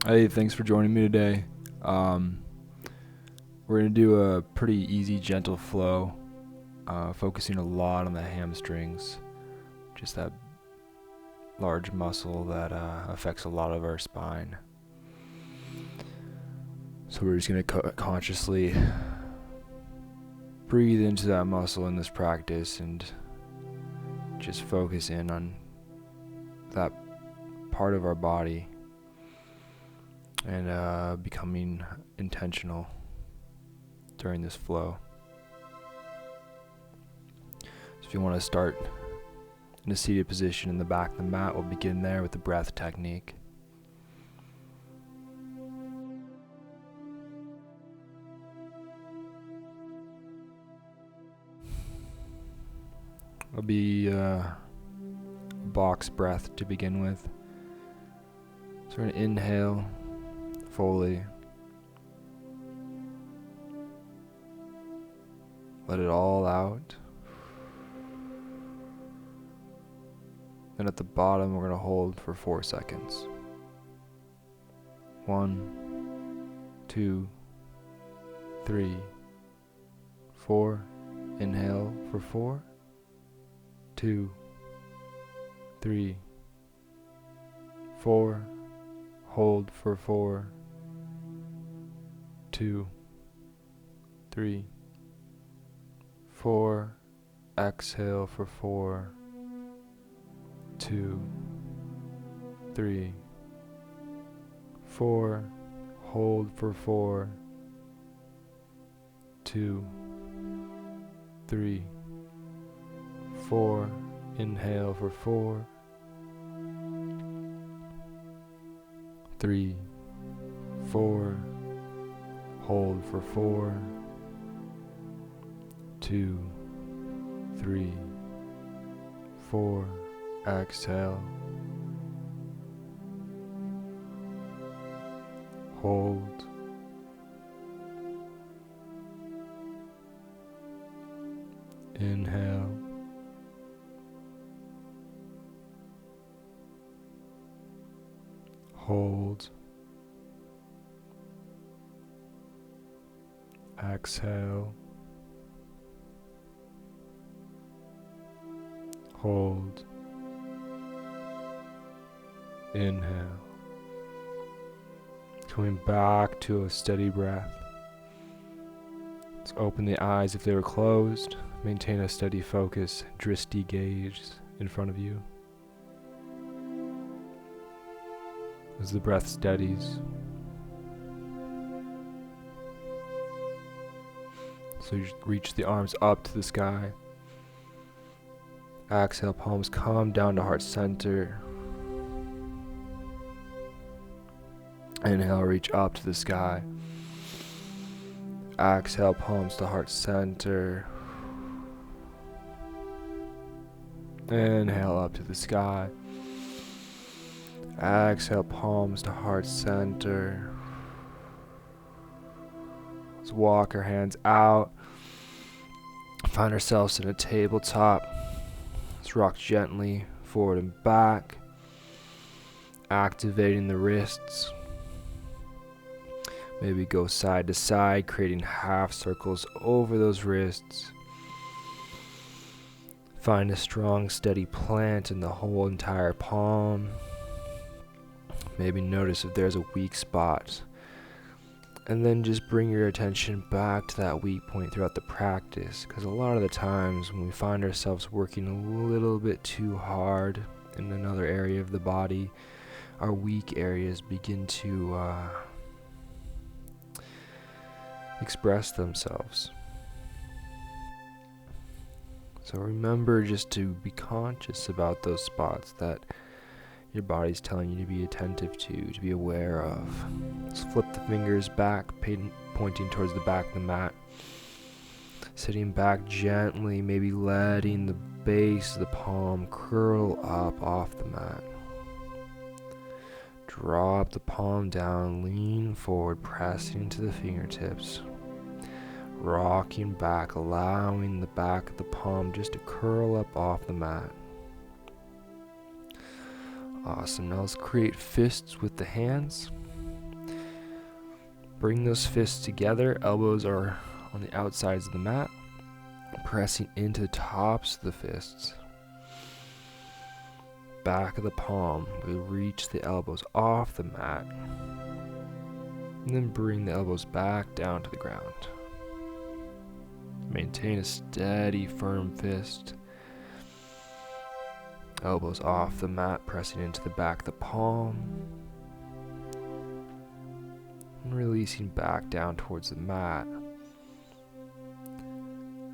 Hey, thanks for joining me today. Um, we're going to do a pretty easy, gentle flow, focusing a lot on the hamstrings, just that large muscle that affects a lot of our spine. So we're just going to consciously breathe into that muscle in this practice and just focus in on that part of our body and becoming intentional during this flow. So if you want to start in a seated position in the back of the mat, we'll begin there with the breath technique. It'll be box breath to begin with. So we're going to inhale fully. Let it all out. Then at the bottom, we're going to hold for 4 seconds. 1, 2, 3, 4. Inhale for 4, 2, 3, 4. Hold for 4, 2, 3, 4. Exhale for 4, 2, 3, 4. Hold for 4, 2, 3, 4. Inhale for 4, 3, 4. Hold for 4, 2, 3, 4. Exhale. Hold. Inhale. Hold. Exhale. Hold. Inhale. Coming back to a steady breath. Let's open the eyes if they were closed. Maintain a steady focus, drishti gaze in front of you. As the breath steadies. So you reach the arms up to the sky. Exhale, palms come down to heart center. Inhale, reach up to the sky. Exhale, palms to heart center. Inhale, up to the sky. Exhale, palms to heart center. Let's walk our hands out. Find ourselves in a tabletop. Let's rock gently forward and back. Activating the wrists. Maybe go side to side, creating half circles over those wrists. Find a strong, steady plant in the whole entire palm. Maybe notice if there's a weak spot. And then just bring your attention back to that weak point throughout the practice. Because a lot of the times when we find ourselves working a little bit too hard in another area of the body, our weak areas begin to express themselves. So remember just to be conscious about those spots that your body's telling you to be attentive to be aware of. Let's flip the fingers back, pointing towards the back of the mat. Sitting back gently, maybe letting the base of the palm curl up off the mat. Drop the palm down, lean forward, pressing into the fingertips. Rocking back, allowing the back of the palm just to curl up off the mat. Awesome. Now let's create fists with the hands. Bring those fists together. Elbows are on the outsides of the mat, pressing into the tops of the fists. Back of the palm, we reach the elbows off the mat, and then bring the elbows back down to the ground. Maintain a steady, firm fist. Elbows off the mat, pressing into the back of the palm, and releasing back down towards the mat.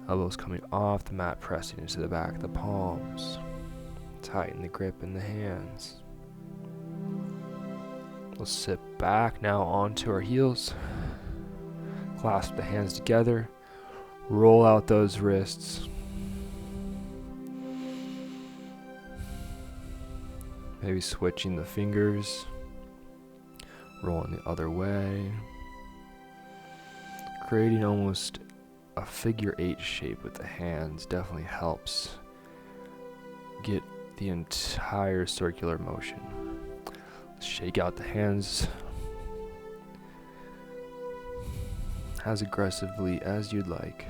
Elbows coming off the mat, pressing into the back of the palms. Tighten the grip in the hands. We'll sit back now onto our heels. Clasp the hands together. Roll out those wrists. Maybe switching the fingers. Rolling the other way. Creating almost a figure 8 shape with the hands definitely helps get the entire circular motion. Shake out the hands as aggressively as you'd like.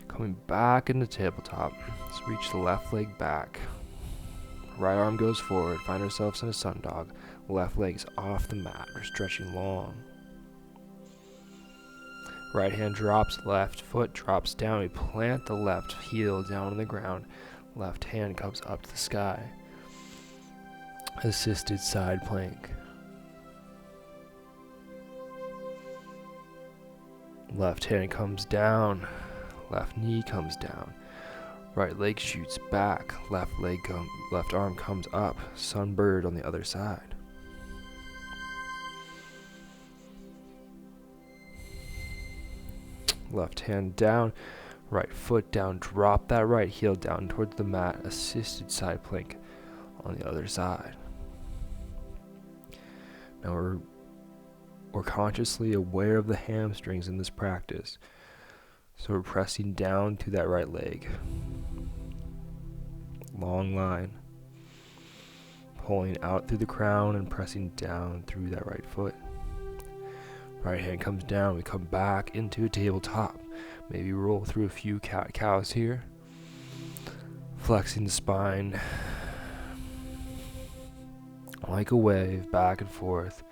Coming back into tabletop, let's reach the left leg back. Right arm goes forward, find ourselves in a sun dog. Left leg's off the mat, we're stretching long. Right hand drops, left foot drops down. We plant the left heel down on the ground. Left hand comes up to the sky. Assisted side plank. Left hand comes down. Left knee comes down. Right leg shoots back. Left arm comes up. Sunbird on the other side. Left hand down, right foot down, drop that right heel down towards the mat, assisted side plank on the other side. Now we're consciously aware of the hamstrings in this practice, so we're pressing down to that right leg. Long line, pulling out through the crown and pressing down through that right foot. Right hand comes down, we come back into a tabletop. Maybe roll through a few cat-cows here. Flexing the spine like a wave, back and forth.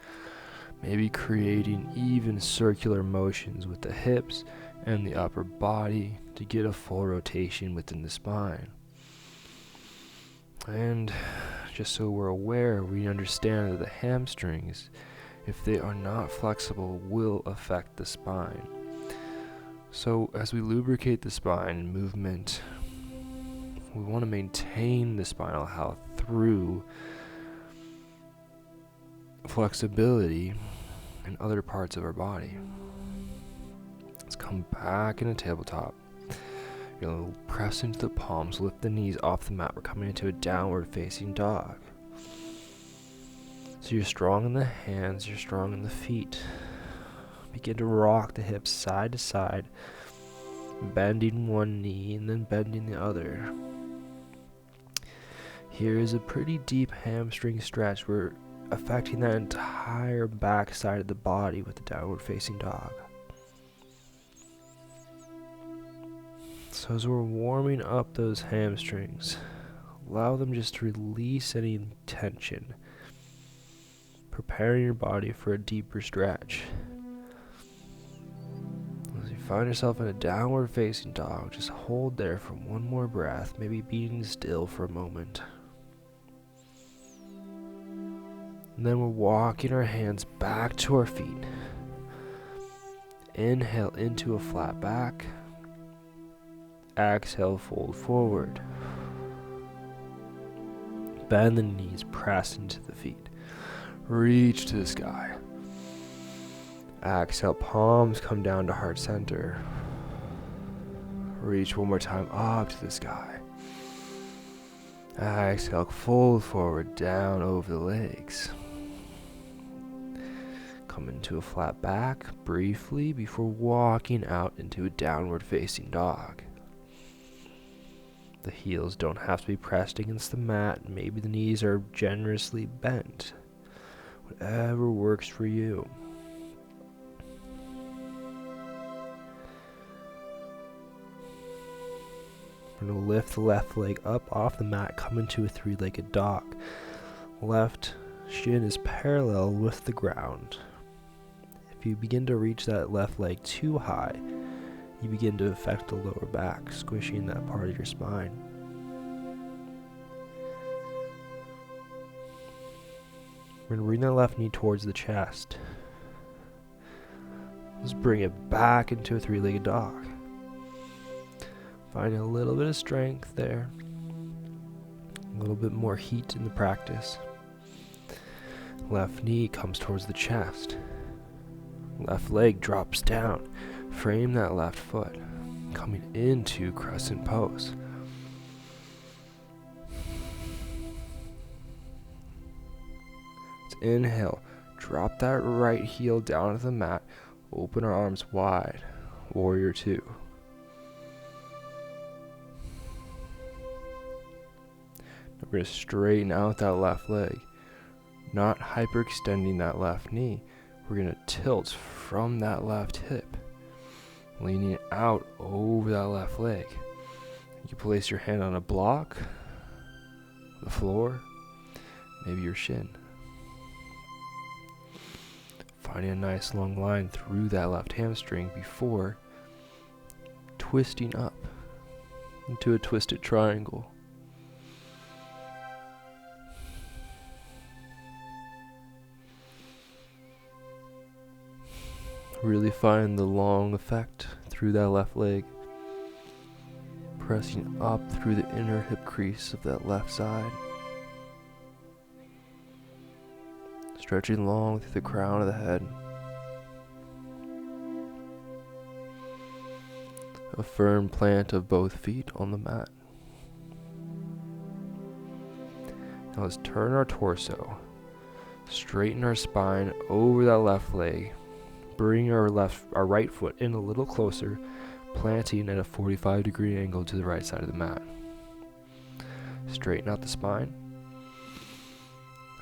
Maybe creating even circular motions with the hips and the upper body to get a full rotation within the spine. And just so we're aware, we understand that the hamstrings, if they are not flexible, will affect the spine. So as we lubricate the spine and movement, we want to maintain the spinal health through flexibility in other parts of our body. Let's come back in a tabletop. You're going to press into the palms, lift the knees off the mat. We're coming into a downward facing dog. So you're strong in the hands, you're strong in the feet. Begin to rock the hips side to side, bending one knee and then bending the other. Here is a pretty deep hamstring stretch. We're affecting that entire back side of the body with the downward facing dog. So as we're warming up those hamstrings, allow them just to release any tension, preparing your body for a deeper stretch. As you find yourself in a downward facing dog, just hold there for one more breath, maybe being still for a moment. And then we're walking our hands back to our feet. Inhale into a flat back. Exhale, fold forward. Bend the knees, press into the feet. Reach to the sky. Exhale, palms come down to heart center. Reach one more time up to the sky. Exhale, fold forward, down over the legs. Come into a flat back briefly before walking out into a downward facing dog. The heels don't have to be pressed against the mat. Maybe the knees are generously bent. Whatever works for you. We're going to lift the left leg up off the mat, come into a three-legged dog. Left shin is parallel with the ground. If you begin to reach that left leg too high, you begin to affect the lower back, squishing that part of your spine. We're going to bring that left knee towards the chest. Let's bring it back into a three-legged dog. Finding a little bit of strength there. A little bit more heat in the practice. Left knee comes towards the chest. Left leg drops down. Frame that left foot. Coming into crescent pose. Let's inhale. Drop that right heel down to the mat. Open our arms wide. Warrior two. We're going to straighten out that left leg. Not hyperextending that left knee. We're going to tilt from that left hip. Leaning it out over that left leg. You can place your hand on a block, the floor, maybe your shin. Finding a nice long line through that left hamstring before twisting up into a twisted triangle. Really find the long effect through that left leg. Pressing up through the inner hip crease of that left side. Stretching long through the crown of the head. A firm plant of both feet on the mat. Now let's turn our torso. Straighten our spine over that left leg. Bring our right foot in a little closer, planting at a 45-degree angle to the right side of the mat. Straighten out the spine.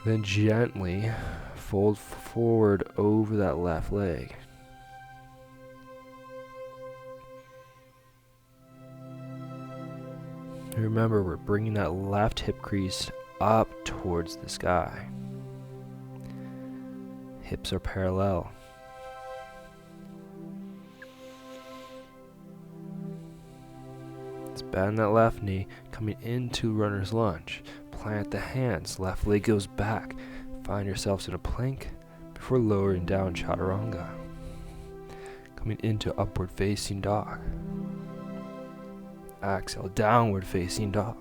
Then gently fold forward over that left leg. Remember, we're bringing that left hip crease up towards the sky. Hips are parallel. Let's bend that left knee, coming into runner's lunge. Plant the hands, left leg goes back. Find yourselves in a plank before lowering down chaturanga. Coming into upward facing dog. Exhale, downward facing dog.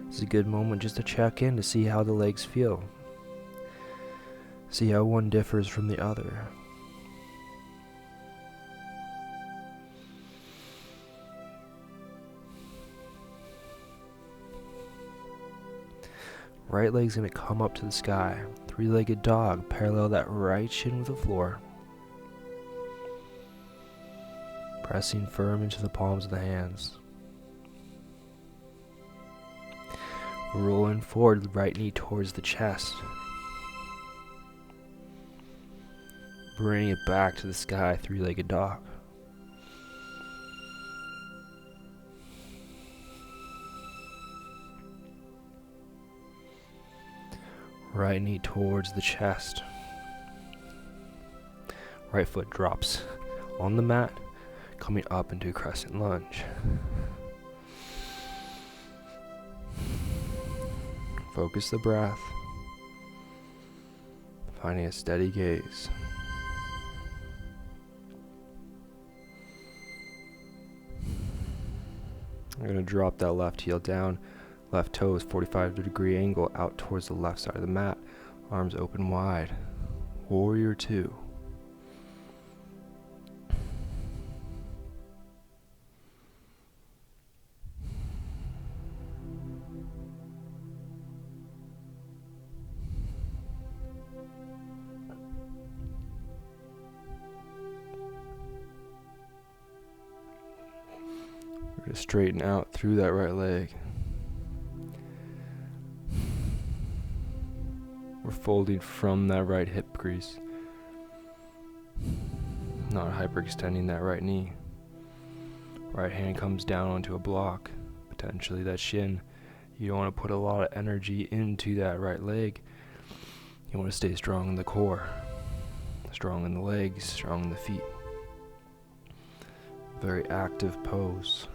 This is a good moment just to check in to see how the legs feel. See how one differs from the other. Right leg's going to come up to the sky. Three-legged dog, parallel that right shin with the floor. Pressing firm into the palms of the hands. Rolling forward, the right knee towards the chest. Bring it back to the sky, three-legged dog. Right knee towards the chest. Right foot drops on the mat, coming up into a crescent lunge. Focus the breath, finding a steady gaze. I'm going to drop that left heel down, left toes 45-degree angle out towards the left side of the mat, arms open wide. Warrior two. We're going to straighten out through that right leg. We're folding from that right hip crease. not hyperextending that right knee. Right hand comes down onto a block, potentially that shin. You don't want to put a lot of energy into that right leg. You want to stay strong in the core, strong in the legs, strong in the feet. Very active pose.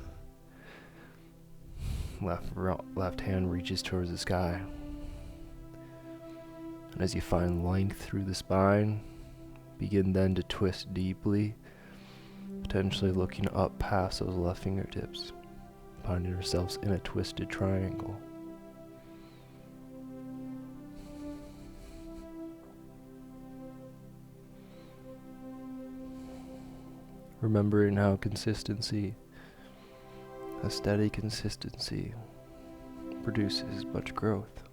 Left hand reaches towards the sky. And as you find length through the spine, begin then to twist deeply, potentially looking up past those left fingertips, finding yourselves in a twisted triangle. Remembering how consistency, a steady consistency, produces much growth.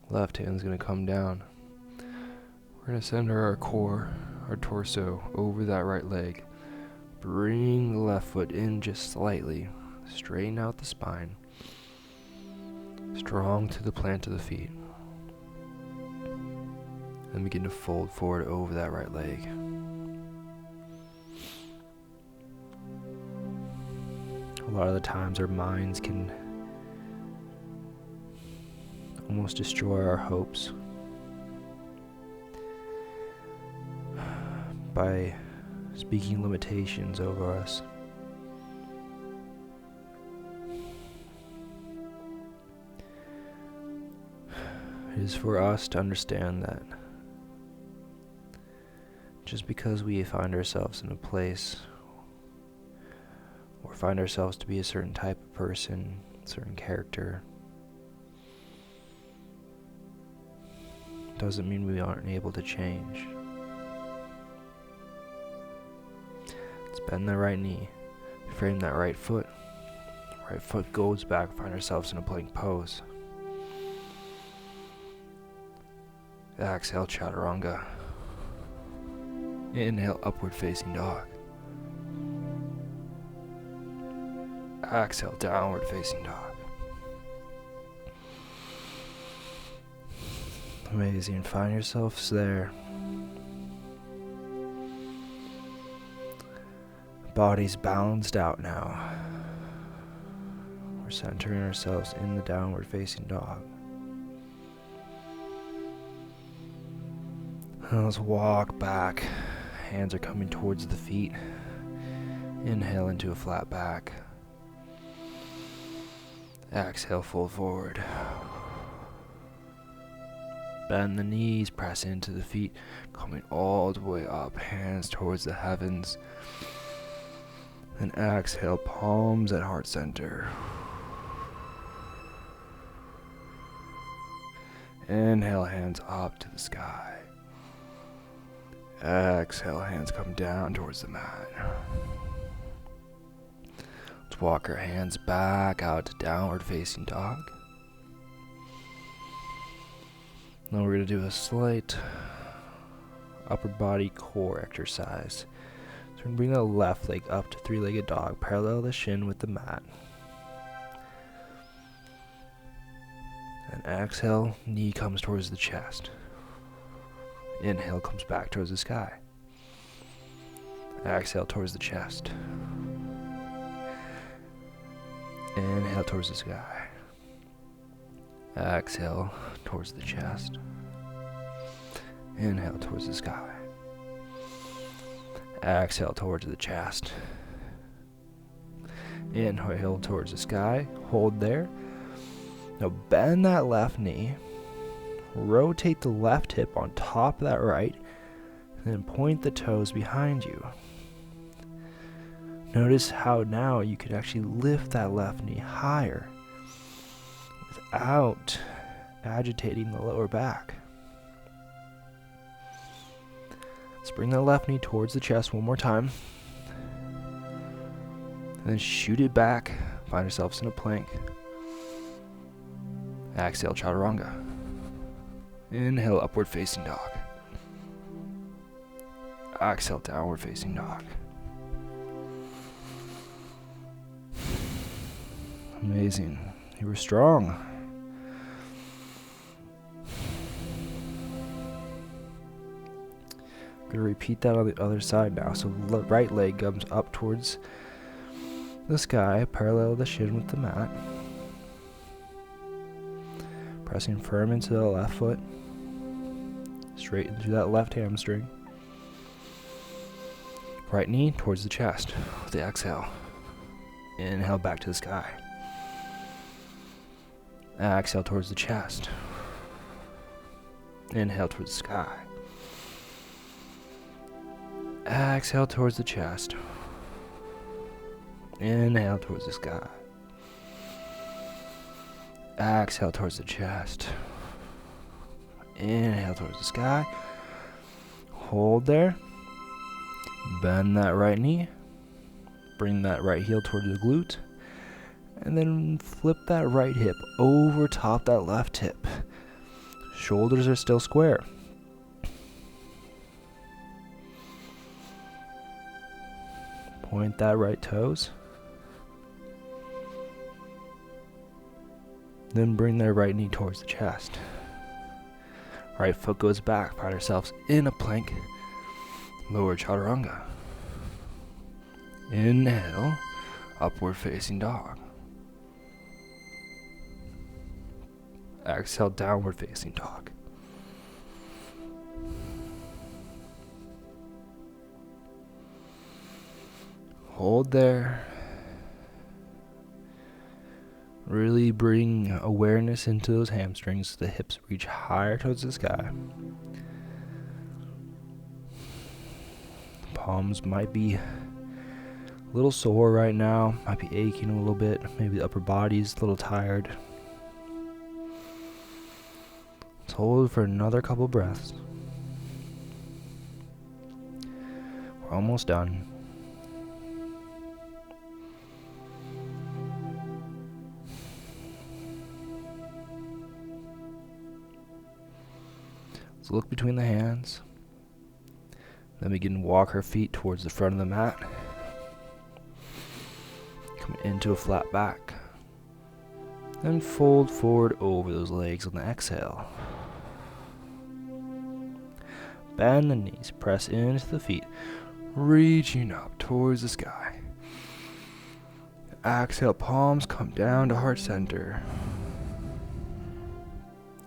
Left hand's going to come down. We're going to center our core, our torso, over that right leg. Bring the left foot in just slightly. Straighten out the spine. Strong to the plant of the feet. And begin to fold forward over that right leg. A lot of the times our minds can almost destroy our hopes by speaking limitations over us. It is for us to understand that just because we find ourselves in a place or find ourselves to be a certain type of person, certain character, doesn't mean we aren't able to change. Let's bend the right knee, frame that right foot. Right foot goes back, find ourselves in a plank pose. Exhale, chaturanga. Inhale, upward facing dog. Exhale, downward facing dog. Amazing. Find yourselves there. Body's balanced out now. We're centering ourselves in the downward facing dog. And let's walk back. Hands are coming towards the feet. Inhale into a flat back. Exhale, fold forward. Bend the knees, press into the feet, coming all the way up, hands towards the heavens. And exhale, palms at heart center. Inhale, hands up to the sky. Exhale, hands come down towards the mat. Let's walk our hands back out to downward facing dog. Now we're going to do a slight upper body core exercise. So we're going to bring the left leg up to three-legged dog, parallel the shin with the mat. And exhale, knee comes towards the chest. Inhale comes back towards the sky. Exhale towards the chest. Inhale towards the sky. Exhale towards the chest. Inhale towards the sky. Exhale towards the chest. Inhale towards the sky. Hold there. Now bend that left knee. Rotate the left hip on top of that right. And then point the toes behind you. Notice how now you can actually lift that left knee higher without agitating the lower back. Let's bring the left knee towards the chest one more time. And then shoot it back. Find yourselves in a plank. Exhale, chaturanga. Inhale, upward facing dog. Exhale, downward facing dog. Amazing. You were strong. I'm going to repeat that on the other side now. So right leg comes up towards the sky, parallel the shin with the mat. Pressing firm into the left foot. Straight into that left hamstring. Right knee towards the chest with the exhale. Inhale back to the sky. Exhale towards the chest. Inhale towards the sky. Exhale towards the chest. Inhale towards the sky. Exhale towards the chest. Inhale towards the sky. Hold there. Bend that right knee. Bring that right heel towards the glute. And then flip that right hip over top that left hip. Shoulders are still square. Point that right toes. Then bring that right knee towards the chest. Right foot goes back. Find ourselves in a plank. Lower chaturanga. Inhale, upward facing dog. Exhale, downward facing dog. Hold there. Really bring awareness into those hamstrings so the hips reach higher towards the sky. Palms might be a little sore right now, might be aching a little bit, maybe the upper body's a little tired. Let's hold for another couple breaths. We're almost done. Let's look between the hands. Then begin to walk our feet towards the front of the mat. Come into a flat back. Then fold forward over those legs on the exhale. Bend the knees, press into the feet, reaching up towards the sky. Exhale, palms come down to heart center.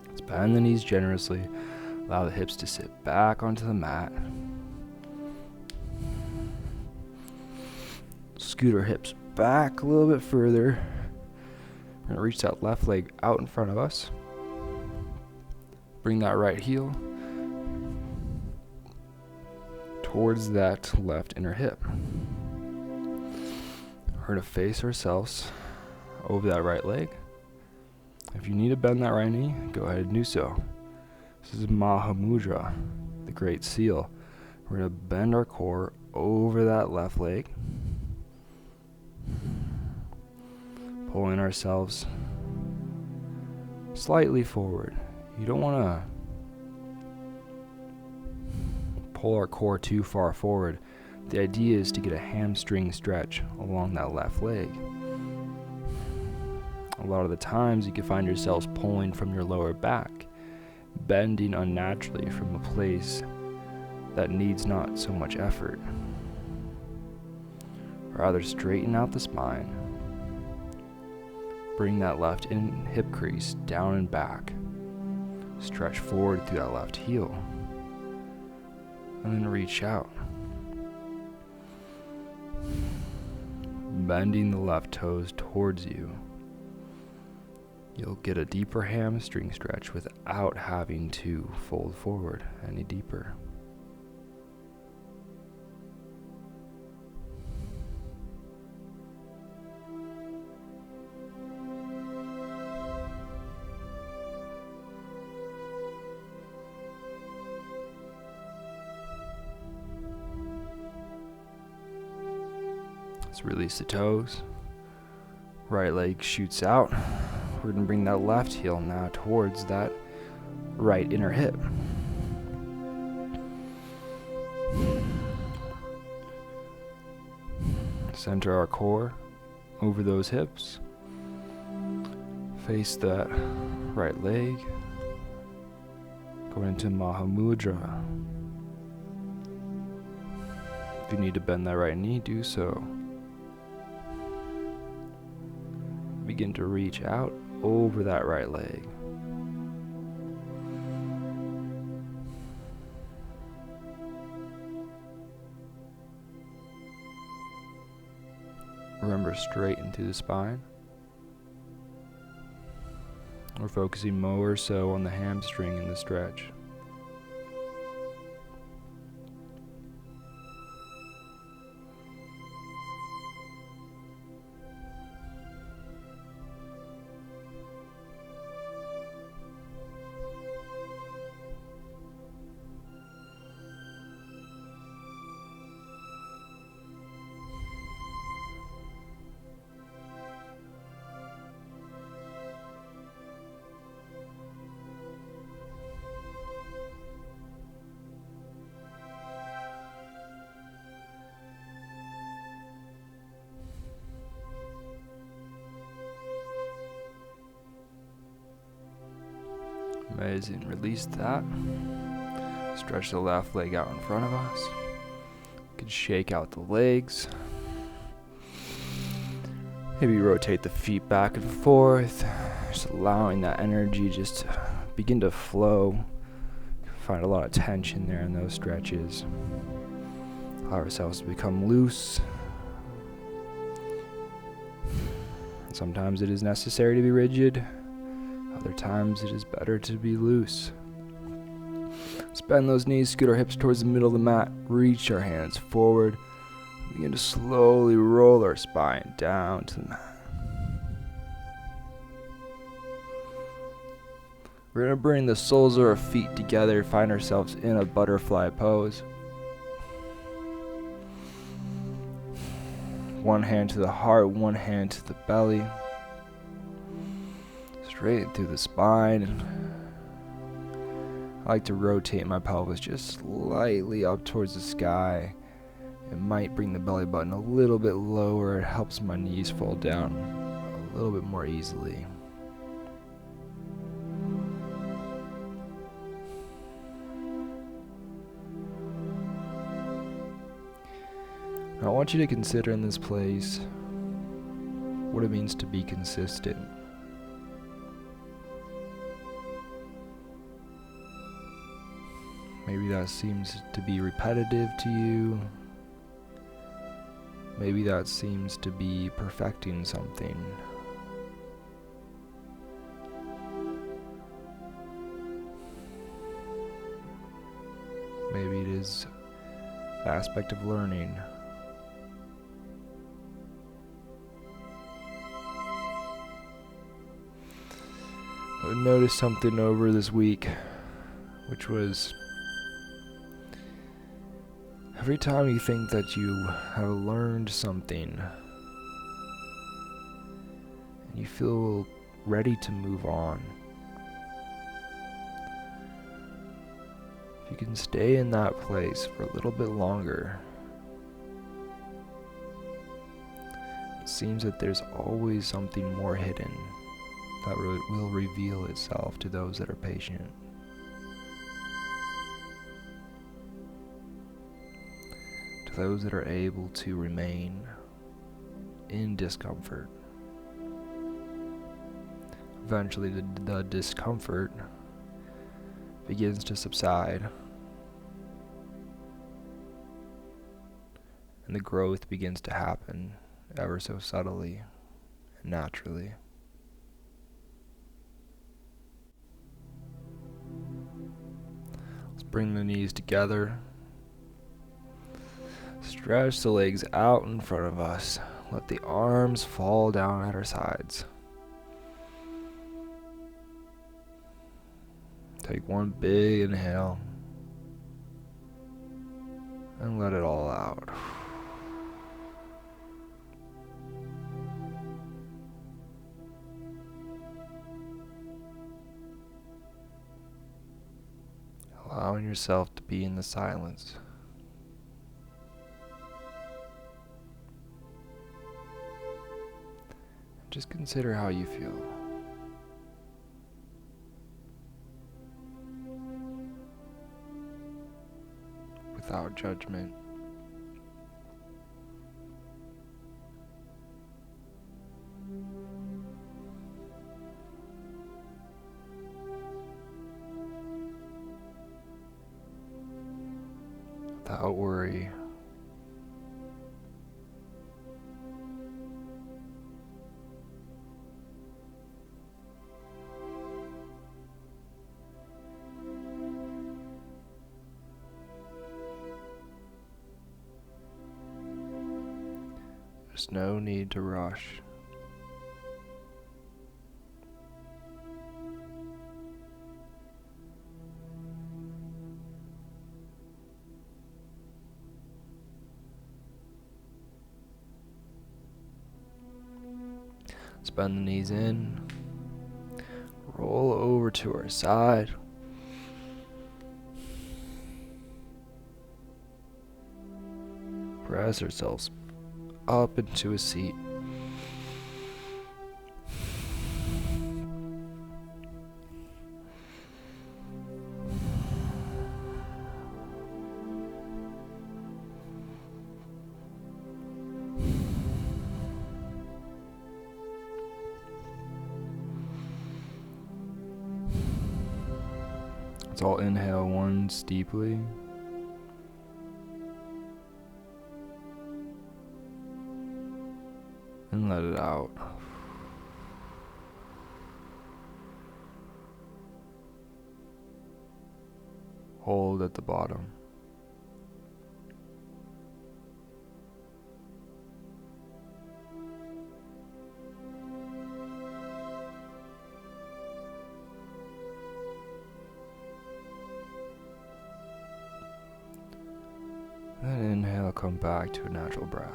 Let's bend the knees generously. Allow the hips to sit back onto the mat. Scoot our hips back a little bit further. We're going to reach that left leg out in front of us. Bring that right heel towards that left inner hip. We're going to face ourselves over that right leg. If you need to bend that right knee, go ahead and do so. This is Mahamudra, the Great Seal. We're going to bend our core over that left leg. Pulling ourselves slightly forward. You don't want to pull our core too far forward. The idea is to get a hamstring stretch along that left leg. A lot of the times you can find yourselves pulling from your lower back, bending unnaturally from a place that needs not so much effort. Rather straighten out the spine. Bring that left hip crease down and back. Stretch forward through that left heel. And then reach out. Bending the left toes towards you. You'll get a deeper hamstring stretch without having to fold forward any deeper. Let's release the toes. Right leg shoots out. We're going to bring that left heel now towards that right inner hip. Center our core over those hips. Face that right leg. Going into Mahamudra. If you need to bend that right knee, do so. Begin to reach out over that right leg. Remember, straighten through the spine. We're focusing more so on the hamstring in the stretch. Amazing. Release that. Stretch the left leg out in front of us. You can shake out the legs. Maybe rotate the feet back and forth. Just allowing that energy just to begin to flow. Find a lot of tension there in those stretches. Allow ourselves to become loose. Sometimes it is necessary to be rigid. Other times it is better to be loose. Let's bend those knees, scoot our hips towards the middle of the mat, reach our hands forward, begin to slowly roll our spine down to the mat. We're going to bring the soles of our feet together, find ourselves in a butterfly pose. One hand to the heart, one hand to the belly. Straight through the spine. I like to rotate my pelvis just slightly up towards the sky. It might bring the belly button a little bit lower. It helps my knees fall down a little bit more easily. Now I want you to consider in this place what it means to be consistent. Maybe that seems to be repetitive to you. Maybe that seems to be perfecting something. Maybe it is the aspect of learning. I noticed something over this week, which was every time you think that you have learned something and you feel ready to move on, if you can stay in that place for a little bit longer, it seems that there's always something more hidden that will reveal itself to those that are patient. To those that are able to remain in discomfort. Eventually the discomfort begins to subside, and the growth begins to happen ever so subtly and naturally. Let's bring the knees together. Stretch the legs out in front of us. Let the arms fall down at our sides. Take one big inhale and let it all out. yourself to be in the silence. Just consider how you feel. Without judgment. Without worry. There's no need to rush. Let's bend the knees in. Roll over to our side. Press ourselves up into a seat. Let's all inhale once deeply. And let it out. Hold at the bottom. Then inhale, come back to a natural breath.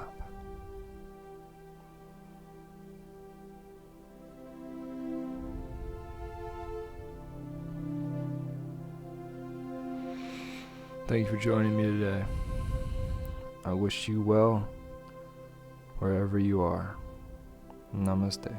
Thank you for joining me today. I wish you well wherever you are. Namaste.